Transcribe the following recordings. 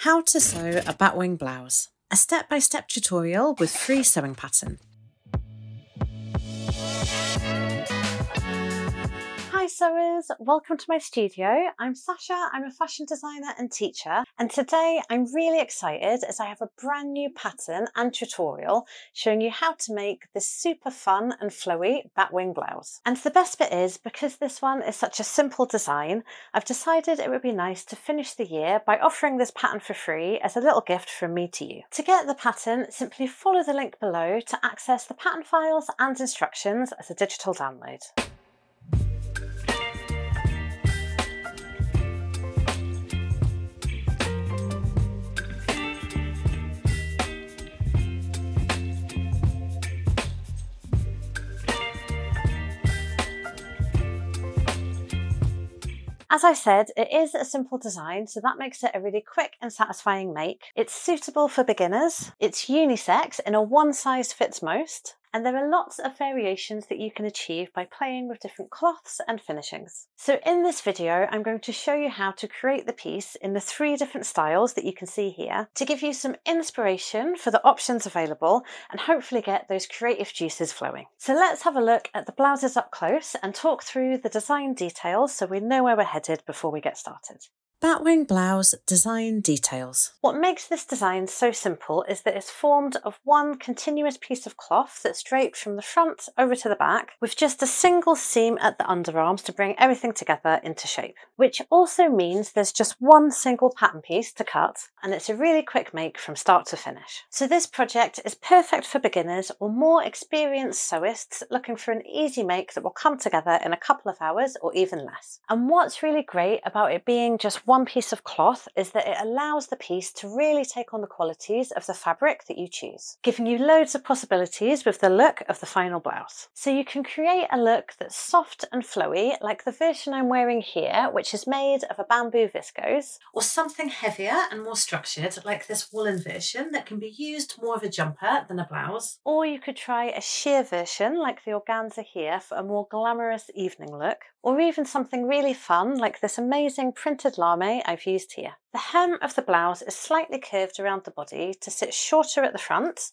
How to sew a batwing blouse. A step-by-step tutorial with free sewing pattern. Hi sewers, welcome to my studio. I'm Sasha, I'm a fashion designer and teacher, and today I'm really excited as I have a brand new pattern and tutorial showing you how to make this super fun and flowy batwing blouse. And the best bit is, because this one is such a simple design, I've decided it would be nice to finish the year by offering this pattern for free as a little gift from me to you. To get the pattern, simply follow the link below to access the pattern files and instructions as a digital download. As I said, it is a simple design, so that makes it a really quick and satisfying make. It's suitable for beginners, it's unisex in a one size fits most, and there are lots of variations that you can achieve by playing with different cloths and finishings. So in this video, I'm going to show you how to create the piece in the 3 different styles that you can see here to give you some inspiration for the options available and hopefully get those creative juices flowing. So let's have a look at the blouses up close and talk through the design details so we know where we're headed before we get started. Batwing blouse design details. What makes this design so simple is that it's formed of one continuous piece of cloth that's draped from the front over to the back with just a single seam at the underarms to bring everything together into shape, which also means there's just one single pattern piece to cut, and it's a really quick make from start to finish. So this project is perfect for beginners or more experienced sewists looking for an easy make that will come together in a couple of hours or even less. And what's really great about it being just one piece of cloth is that it allows the piece to really take on the qualities of the fabric that you choose, giving you loads of possibilities with the look of the final blouse. So you can create a look that's soft and flowy, like the version I'm wearing here, which is made of a bamboo viscose, or something heavier and more structured, like this woolen version that can be used more of a jumper than a blouse. Or you could try a sheer version, like the organza here, for a more glamorous evening look, or even something really fun like this amazing printed lame I've used here. The hem of the blouse is slightly curved around the body to sit shorter at the front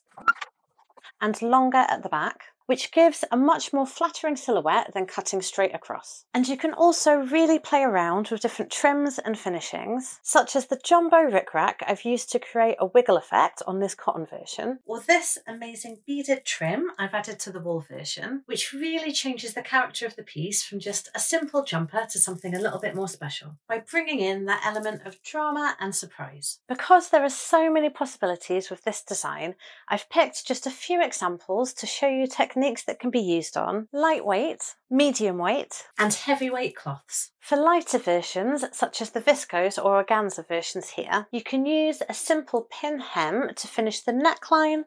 and longer at the back, which gives a much more flattering silhouette than cutting straight across. And you can also really play around with different trims and finishings, such as the jumbo rickrack I've used to create a wiggle effect on this cotton version, or this amazing beaded trim I've added to the wool version, which really changes the character of the piece from just a simple jumper to something a little bit more special, by bringing in that element of drama and surprise. Because there are so many possibilities with this design, I've picked just a few examples to show you techniques that can be used on lightweight, medium weight, and heavyweight cloths. For lighter versions, such as the viscose or organza versions here, you can use a simple pin hem to finish the neckline,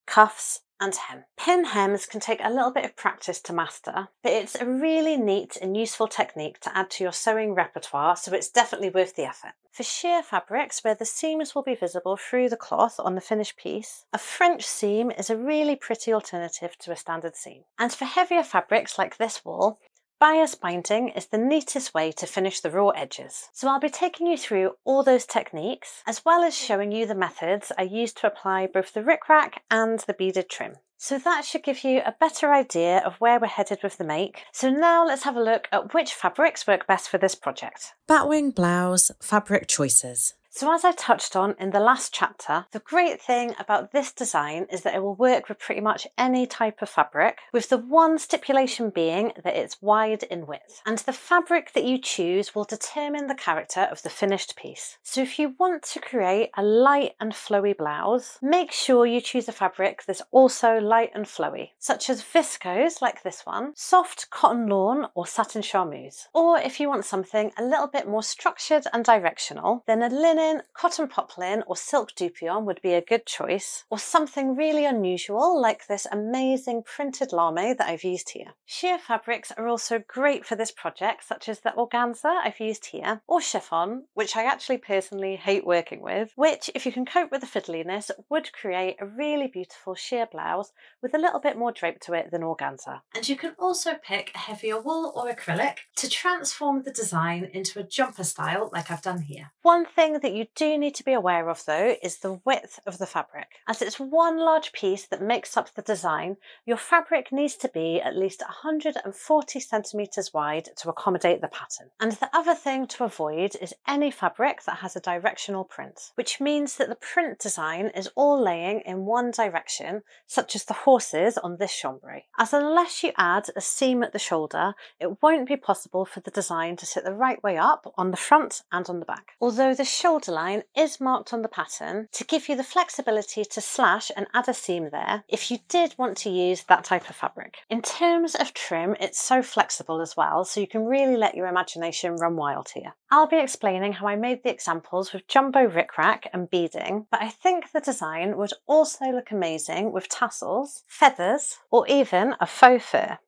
cuffs, and hem. Pin hems can take a little bit of practice to master, but it's a really neat and useful technique to add to your sewing repertoire, so it's definitely worth the effort. For sheer fabrics where the seams will be visible through the cloth on the finished piece, a French seam is a really pretty alternative to a standard seam. And for heavier fabrics like this wool, bias binding is the neatest way to finish the raw edges. So I'll be taking you through all those techniques, as well as showing you the methods I use to apply both the rickrack and the beaded trim. So that should give you a better idea of where we're headed with the make. So now let's have a look at which fabrics work best for this project. Batwing blouse fabric choices. So as I touched on in the last chapter, the great thing about this design is that it will work with pretty much any type of fabric, with the one stipulation being that it's wide in width. And the fabric that you choose will determine the character of the finished piece. So if you want to create a light and flowy blouse, make sure you choose a fabric that's also light and flowy, such as viscose like this one, soft cotton lawn or satin charmeuse. Or if you want something a little bit more structured and directional, then a linen, cotton poplin or silk dupion would be a good choice, or something really unusual like this amazing printed lame that I've used here. Sheer fabrics are also great for this project, such as the organza I've used here, or chiffon, which I actually personally hate working with, which, if you can cope with the fiddliness, would create a really beautiful sheer blouse with a little bit more drape to it than organza. And you can also pick a heavier wool or acrylic to transform the design into a jumper style like I've done here. One thing that that you do need to be aware of though is the width of the fabric. As it's one large piece that makes up the design, your fabric needs to be at least 140 centimetres wide to accommodate the pattern. And the other thing to avoid is any fabric that has a directional print, which means that the print design is all laying in one direction, such as the horses on this chambray. As unless you add a seam at the shoulder, it won't be possible for the design to sit the right way up on the front and on the back. Although the shoulder line is marked on the pattern to give you the flexibility to slash and add a seam there if you did want to use that type of fabric. In terms of trim, it's so flexible as well, so you can really let your imagination run wild here. I'll be explaining how I made the examples with jumbo rickrack and beading, but I think the design would also look amazing with tassels, feathers, or even a faux fur.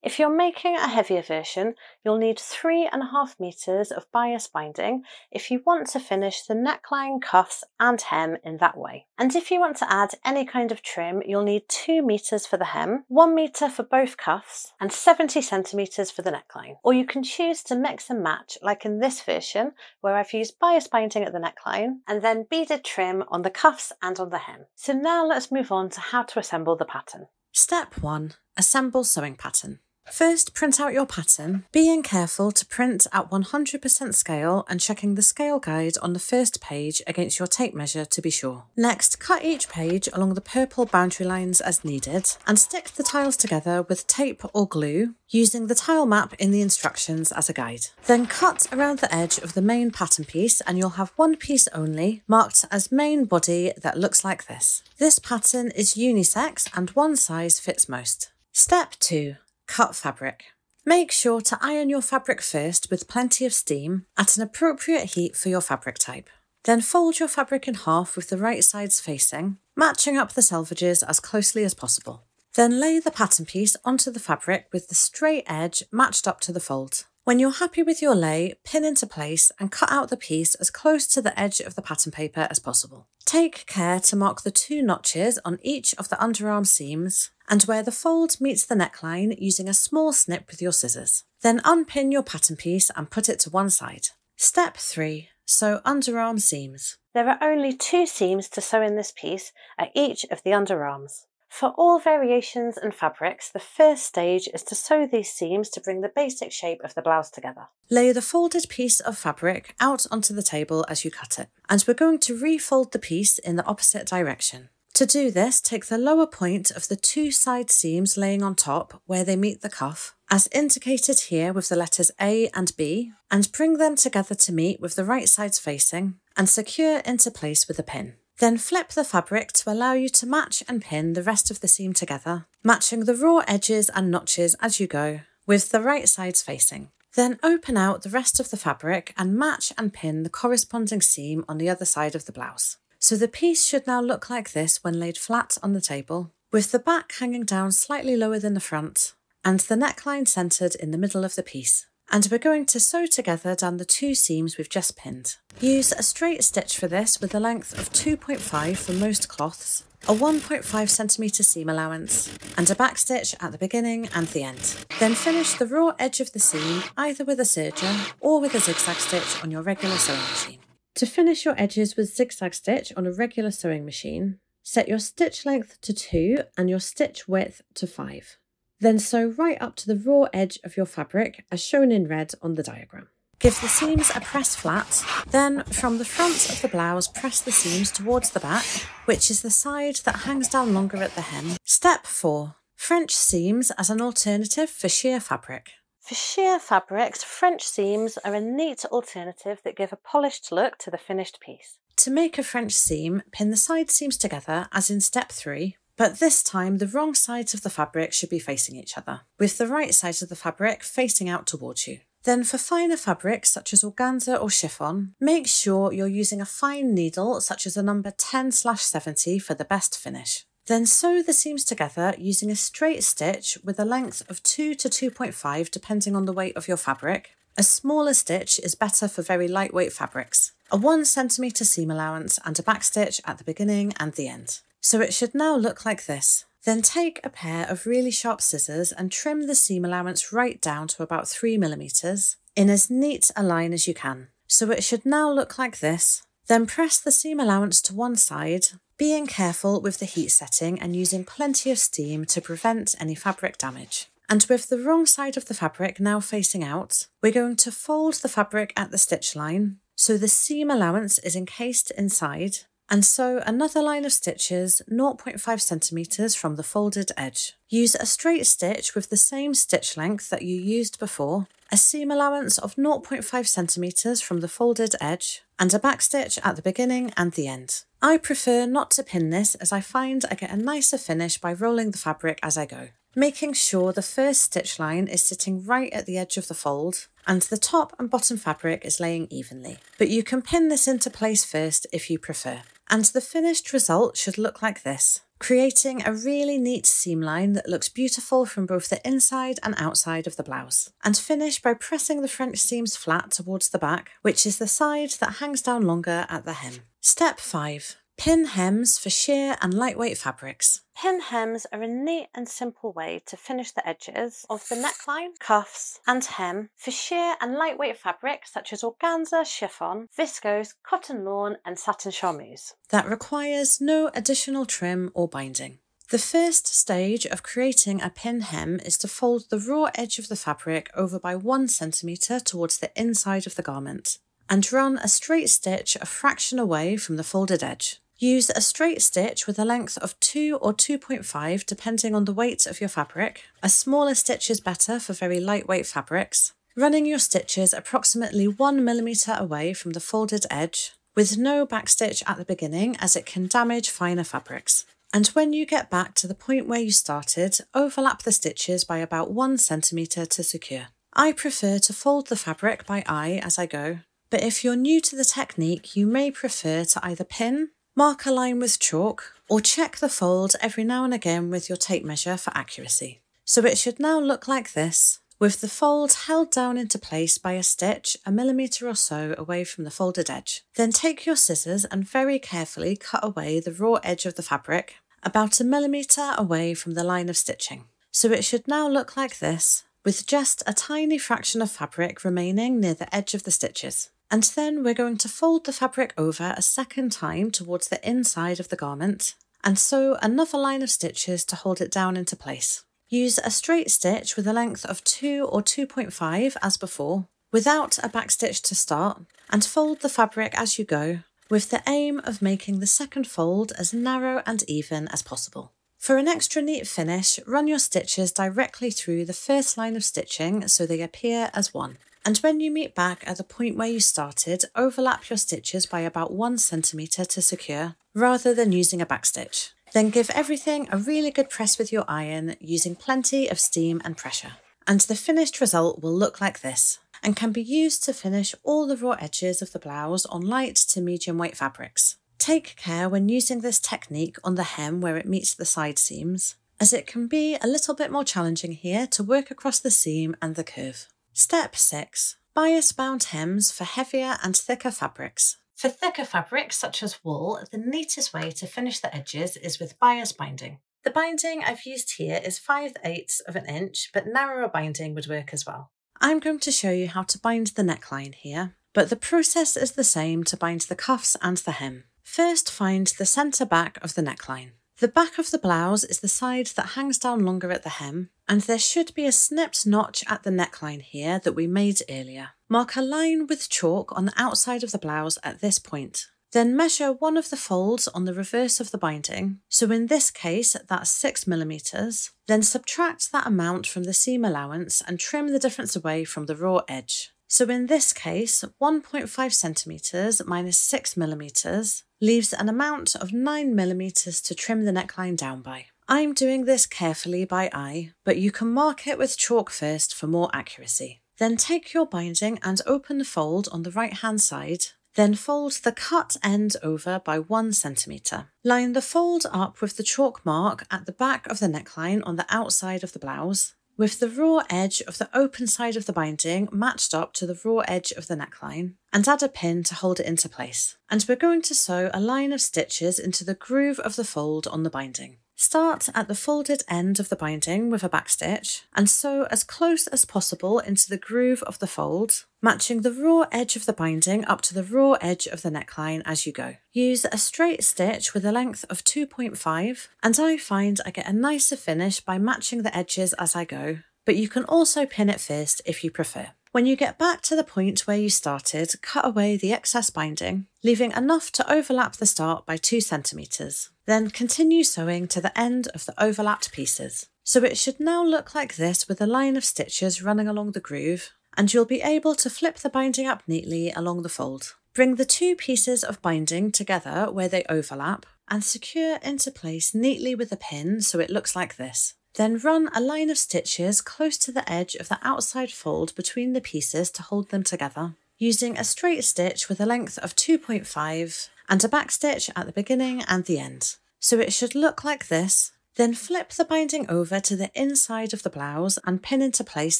If you're making a heavier version, you'll need 3.5 meters of bias binding if you want to finish the neckline, cuffs and hem in that way. And if you want to add any kind of trim, you'll need 2 meters for the hem, 1 meter for both cuffs and 70 centimeters for the neckline. Or you can choose to mix and match like in this version where I've used bias binding at the neckline and then beaded trim on the cuffs and on the hem. So now let's move on to how to assemble the pattern. Step 1. Assemble sewing pattern. First, print out your pattern, being careful to print at 100% scale and checking the scale guide on the first page against your tape measure to be sure. Next, cut each page along the purple boundary lines as needed and stick the tiles together with tape or glue using the tile map in the instructions as a guide. Then cut around the edge of the main pattern piece and you'll have one piece only marked as main body that looks like this. This pattern is unisex and one size fits most. Step 2. Cut fabric. Make sure to iron your fabric first with plenty of steam at an appropriate heat for your fabric type. Then fold your fabric in half with the right sides facing, matching up the selvages as closely as possible. Then lay the pattern piece onto the fabric with the straight edge matched up to the fold. When you're happy with your lay, pin into place and cut out the piece as close to the edge of the pattern paper as possible. Take care to mark the 2 notches on each of the underarm seams and where the fold meets the neckline using a small snip with your scissors. Then unpin your pattern piece and put it to one side. Step 3. Sew underarm seams. There are only 2 seams to sew in this piece at each of the underarms. For all variations and fabrics, the first stage is to sew these seams to bring the basic shape of the blouse together. Lay the folded piece of fabric out onto the table as you cut it, and we're going to refold the piece in the opposite direction. To do this, take the lower point of the 2 side seams laying on top where they meet the cuff, as indicated here with the letters A and B, and bring them together to meet with the right sides facing, and secure into place with a pin. Then flip the fabric to allow you to match and pin the rest of the seam together, matching the raw edges and notches as you go, with the right sides facing. Then open out the rest of the fabric and match and pin the corresponding seam on the other side of the blouse. So the piece should now look like this when laid flat on the table, with the back hanging down slightly lower than the front, and the neckline centred in the middle of the piece. And we're going to sew together down the 2 seams we've just pinned. Use a straight stitch for this with a length of 2.5 for most cloths, a 1.5 centimetre seam allowance, and a back stitch at the beginning and the end. Then finish the raw edge of the seam either with a serger or with a zigzag stitch on your regular sewing machine. To finish your edges with zigzag stitch on a regular sewing machine, set your stitch length to 2 and your stitch width to 5. Then sew right up to the raw edge of your fabric as shown in red on the diagram. Give the seams a press flat, then from the front of the blouse press the seams towards the back, which is the side that hangs down longer at the hem. Step 4. French seams as an alternative for sheer fabric. For sheer fabrics, French seams are a neat alternative that give a polished look to the finished piece. To make a French seam, pin the side seams together as in step 3, but this time the wrong sides of the fabric should be facing each other, with the right sides of the fabric facing out towards you. Then for finer fabrics such as organza or chiffon, make sure you're using a fine needle such as a number 10/70 for the best finish. Then sew the seams together using a straight stitch with a length of 2 to 2.5 depending on the weight of your fabric. A smaller stitch is better for very lightweight fabrics. A 1 centimetre seam allowance and a back stitch at the beginning and the end. So it should now look like this. Then take a pair of really sharp scissors and trim the seam allowance right down to about 3 mm in as neat a line as you can. So it should now look like this, Then press the seam allowance to one side, being careful with the heat setting and using plenty of steam to prevent any fabric damage. And with the wrong side of the fabric now facing out, we're going to fold the fabric at the stitch line so the seam allowance is encased inside, and sew another line of stitches 0.5 centimeters from the folded edge. Use a straight stitch with the same stitch length that you used before, a seam allowance of 0.5 centimeters from the folded edge, and a backstitch at the beginning and the end. I prefer not to pin this as I find I get a nicer finish by rolling the fabric as I go, making sure the first stitch line is sitting right at the edge of the fold and the top and bottom fabric is laying evenly. But you can pin this into place first if you prefer. And the finished result should look like this, creating a really neat seam line that looks beautiful from both the inside and outside of the blouse. And finish by pressing the French seams flat towards the back, which is the side that hangs down longer at the hem. Step 5. Pin hems for sheer and lightweight fabrics. Pin hems are a neat and simple way to finish the edges of the neckline, cuffs and hem for sheer and lightweight fabrics such as organza, chiffon, viscose, cotton lawn and satin charmeuse. That requires no additional trim or binding. The first stage of creating a pin hem is to fold the raw edge of the fabric over by 1 centimeter towards the inside of the garment and run a straight stitch a fraction away from the folded edge. Use a straight stitch with a length of 2 or 2.5 depending on the weight of your fabric. A smaller stitch is better for very lightweight fabrics. Running your stitches approximately 1 millimeter away from the folded edge, with no backstitch at the beginning as it can damage finer fabrics. And when you get back to the point where you started, overlap the stitches by about 1 centimeter to secure. I prefer to fold the fabric by eye as I go, but if you're new to the technique, you may prefer to either pin, mark a line with chalk, or check the fold every now and again with your tape measure for accuracy. So it should now look like this, with the fold held down into place by a stitch a millimeter or so away from the folded edge. Then take your scissors and very carefully cut away the raw edge of the fabric, about a millimeter away from the line of stitching. So it should now look like this, with just a tiny fraction of fabric remaining near the edge of the stitches. And then we're going to fold the fabric over a second time towards the inside of the garment and sew another line of stitches to hold it down into place. Use a straight stitch with a length of 2 or 2.5 as before, without a backstitch to start, and fold the fabric as you go, with the aim of making the second fold as narrow and even as possible. For an extra neat finish, run your stitches directly through the first line of stitching so they appear as one. And when you meet back at the point where you started, overlap your stitches by about 1 centimeter to secure, rather than using a backstitch. Then give everything a really good press with your iron, using plenty of steam and pressure. And the finished result will look like this, and can be used to finish all the raw edges of the blouse on light to medium weight fabrics. Take care when using this technique on the hem where it meets the side seams, as it can be a little bit more challenging here to work across the seam and the curve. Step 6. Bias bound hems for heavier and thicker fabrics. For thicker fabrics such as wool, the neatest way to finish the edges is with bias binding. The binding I've used here is 5/8 of an inch, but narrower binding would work as well. I'm going to show you how to bind the neckline here, but the process is the same to bind the cuffs and the hem. First, find the centre back of the neckline. The back of the blouse is the side that hangs down longer at the hem, and there should be a snipped notch at the neckline here that we made earlier. Mark a line with chalk on the outside of the blouse at this point. Then measure one of the folds on the reverse of the binding, so in this case that's 6 millimeters. Then subtract that amount from the seam allowance and trim the difference away from the raw edge. So in this case, 1.5 centimeters minus 6 millimeters leaves an amount of 9 millimeters to trim the neckline down by. I'm doing this carefully by eye, but you can mark it with chalk first for more accuracy. Then take your binding and open the fold on the right hand side. Then fold the cut end over by 1 centimeter. Line the fold up with the chalk mark at the back of the neckline on the outside of the blouse, with the raw edge of the open side of the binding matched up to the raw edge of the neckline, and add a pin to hold it into place. And we're going to sew a line of stitches into the groove of the fold on the binding. Start at the folded end of the binding with a backstitch and sew as close as possible into the groove of the fold, matching the raw edge of the binding up to the raw edge of the neckline as you go. Use a straight stitch with a length of 2.5, and I find I get a nicer finish by matching the edges as I go, but you can also pin it first if you prefer. When you get back to the point where you started, cut away the excess binding, leaving enough to overlap the start by 2 centimeters. Then continue sewing to the end of the overlapped pieces. So it should now look like this with a line of stitches running along the groove, and you'll be able to flip the binding up neatly along the fold. Bring the 2 pieces of binding together where they overlap and secure into place neatly with a pin so it looks like this. Then run a line of stitches close to the edge of the outside fold between the pieces to hold them together, using a straight stitch with a length of 2.5 and a backstitch at the beginning and the end. So it should look like this. Then flip the binding over to the inside of the blouse and pin into place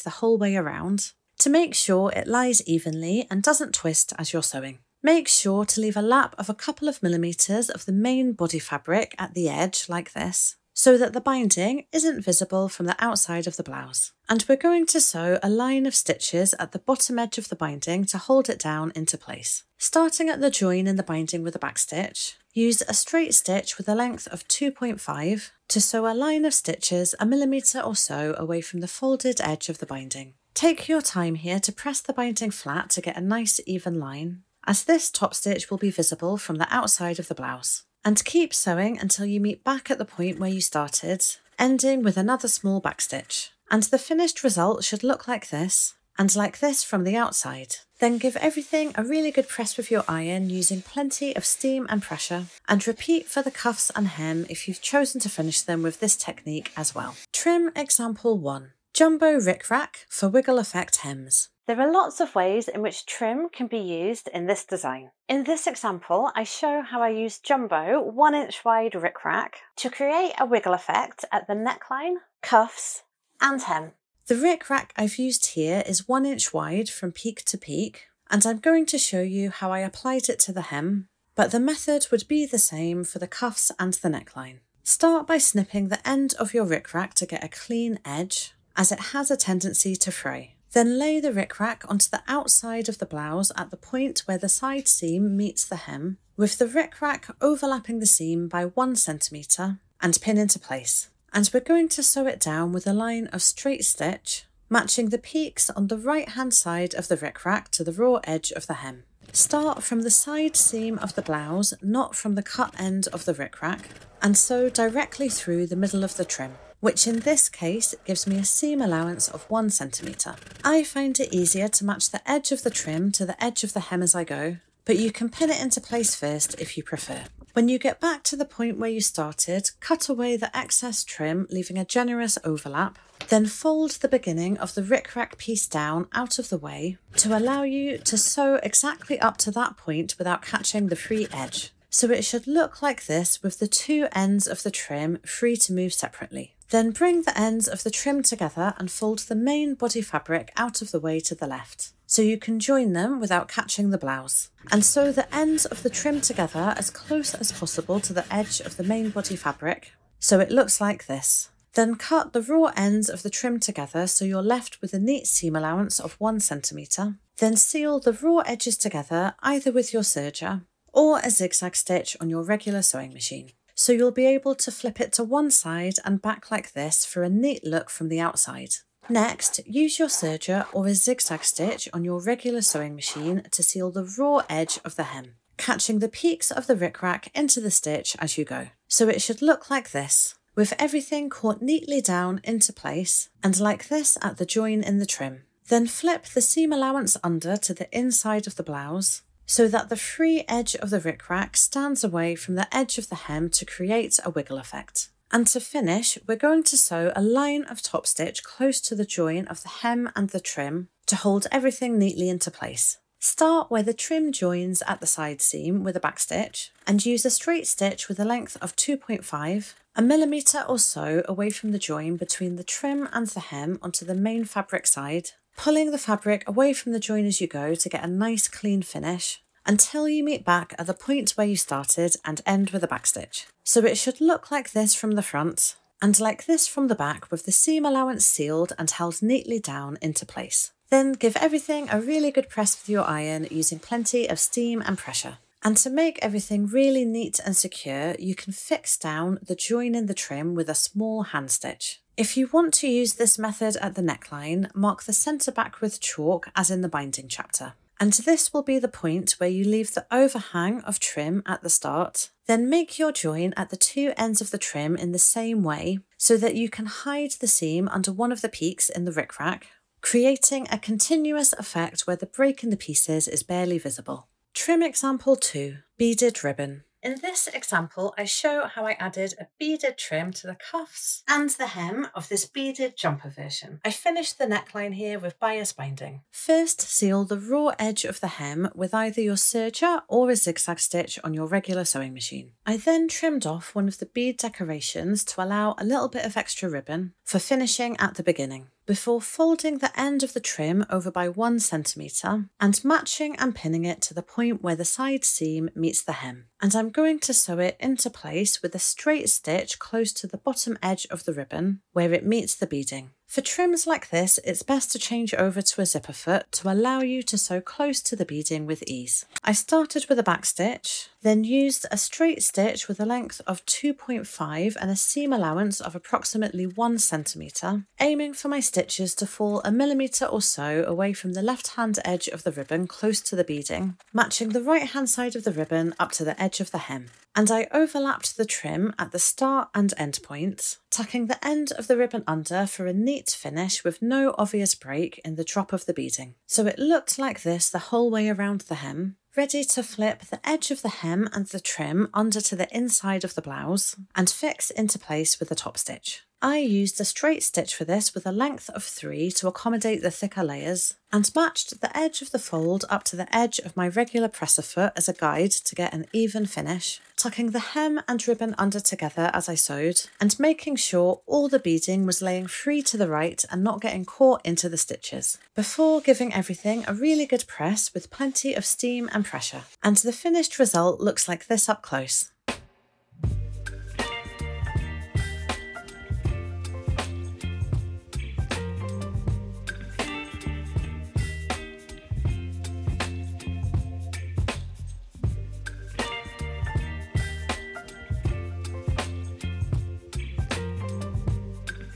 the whole way around to make sure it lies evenly and doesn't twist as you're sewing. Make sure to leave a lap of a couple of millimeters of the main body fabric at the edge like this, so that the binding isn't visible from the outside of the blouse. And we're going to sew a line of stitches at the bottom edge of the binding to hold it down into place. Starting at the join in the binding with a backstitch, use a straight stitch with a length of 2.5 to sew a line of stitches a millimeter or so away from the folded edge of the binding. Take your time here to press the binding flat to get a nice even line, as this top stitch will be visible from the outside of the blouse. And keep sewing until you meet back at the point where you started, ending with another small backstitch. And the finished result should look like this, and like this from the outside. Then give everything a really good press with your iron using plenty of steam and pressure, and repeat for the cuffs and hem if you've chosen to finish them with this technique as well. Trim example 1. Jumbo rickrack for wiggle effect hems. There are lots of ways in which trim can be used in this design. In this example, I show how I use jumbo 1-inch wide rickrack to create a wiggle effect at the neckline, cuffs, and hem. The rickrack I've used here is 1-inch wide from peak to peak, and I'm going to show you how I applied it to the hem, but the method would be the same for the cuffs and the neckline. Start by snipping the end of your rickrack to get a clean edge, as it has a tendency to fray. Then lay the rickrack onto the outside of the blouse at the point where the side seam meets the hem, with the rickrack overlapping the seam by 1 centimeter, and pin into place. And we're going to sew it down with a line of straight stitch, matching the peaks on the right hand side of the rickrack to the raw edge of the hem. Start from the side seam of the blouse, not from the cut end of the rickrack, and sew directly through the middle of the trim, which in this case gives me a seam allowance of 1 centimeter. I find it easier to match the edge of the trim to the edge of the hem as I go, but you can pin it into place first if you prefer. When you get back to the point where you started, cut away the excess trim, leaving a generous overlap, then fold the beginning of the rickrack piece down out of the way to allow you to sew exactly up to that point without catching the free edge. So it should look like this with the 2 ends of the trim free to move separately. Then bring the ends of the trim together and fold the main body fabric out of the way to the left, so you can join them without catching the blouse. And sew the ends of the trim together as close as possible to the edge of the main body fabric, so it looks like this. Then cut the raw ends of the trim together so you're left with a neat seam allowance of 1 centimeter. Then seal the raw edges together either with your serger or a zigzag stitch on your regular sewing machine. So you'll be able to flip it to one side and back like this for a neat look from the outside. Next, use your serger or a zigzag stitch on your regular sewing machine to seal the raw edge of the hem, catching the peaks of the rickrack into the stitch as you go. So it should look like this, with everything caught neatly down into place, and like this at the join in the trim. Then flip the seam allowance under to the inside of the blouse, so that the free edge of the rickrack stands away from the edge of the hem to create a wiggle effect. And to finish, we're going to sew a line of top stitch close to the join of the hem and the trim to hold everything neatly into place. Start where the trim joins at the side seam with a back stitch and use a straight stitch with a length of 2.5, a millimeter or so away from the join between the trim and the hem onto the main fabric side, pulling the fabric away from the join as you go to get a nice clean finish, until you meet back at the point where you started and end with a backstitch. So it should look like this from the front, and like this from the back, with the seam allowance sealed and held neatly down into place. Then give everything a really good press with your iron using plenty of steam and pressure. And to make everything really neat and secure, you can fix down the join in the trim with a small hand stitch. If you want to use this method at the neckline, mark the centre back with chalk as in the binding chapter. And this will be the point where you leave the overhang of trim at the start. Then make your join at the two ends of the trim in the same way so that you can hide the seam under one of the peaks in the rickrack, creating a continuous effect where the break in the pieces is barely visible. Trim example 2, beaded ribbon. In this example, I show how I added a beaded trim to the cuffs and the hem of this beaded jumper version. I finished the neckline here with bias binding. First, seal the raw edge of the hem with either your serger or a zigzag stitch on your regular sewing machine. I then trimmed off one of the bead decorations to allow a little bit of extra ribbon for finishing at the beginning, before folding the end of the trim over by 1 centimetre and matching and pinning it to the point where the side seam meets the hem. And I'm going to sew it into place with a straight stitch close to the bottom edge of the ribbon where it meets the beading. For trims like this, it's best to change over to a zipper foot to allow you to sew close to the beading with ease. I started with a back stitch, then used a straight stitch with a length of 2.5 and a seam allowance of approximately 1 centimetre, aiming for my stitches to fall 1 millimetre or so away from the left-hand edge of the ribbon close to the beading, matching the right-hand side of the ribbon up to the edge of the hem. And I overlapped the trim at the start and end points, tucking the end of the ribbon under for a neat finish with no obvious break in the drop of the beading. So it looked like this the whole way around the hem, ready to flip the edge of the hem and the trim under to the inside of the blouse and fix into place with a top stitch. I used a straight stitch for this with a length of 3 to accommodate the thicker layers, and matched the edge of the fold up to the edge of my regular presser foot as a guide to get an even finish, tucking the hem and ribbon under together as I sewed, and making sure all the beading was laying free to the right and not getting caught into the stitches, before giving everything a really good press with plenty of steam and pressure. And the finished result looks like this up close.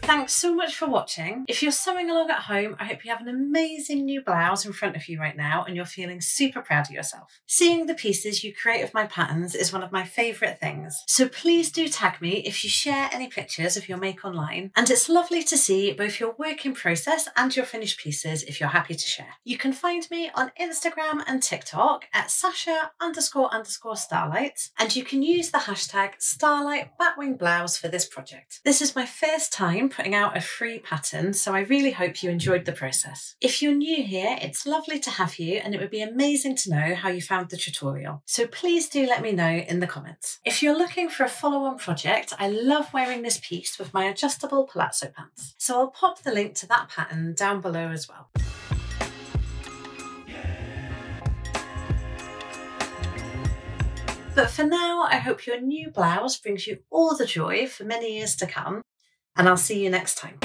Thanks so much for watching. If you're sewing along at home, I hope you have an amazing new blouse in front of you right now and you're feeling super proud of yourself. Seeing the pieces you create of my patterns is one of my favourite things. So please do tag me if you share any pictures of your make online, and it's lovely to see both your work in process and your finished pieces if you're happy to share. You can find me on Instagram and TikTok at Sasha__Starlight, and you can use the hashtag Starlight Batwing Blouse for this project. This is my first time putting out a free pattern, so I really hope you enjoyed the process. If you're new here, it's lovely to have you, and it would be amazing to know how you found the tutorial. So please do let me know in the comments. If you're looking for a follow-on project, I love wearing this piece with my adjustable palazzo pants. So I'll pop the link to that pattern down below as well. But for now, I hope your new blouse brings you all the joy for many years to come, and I'll see you next time.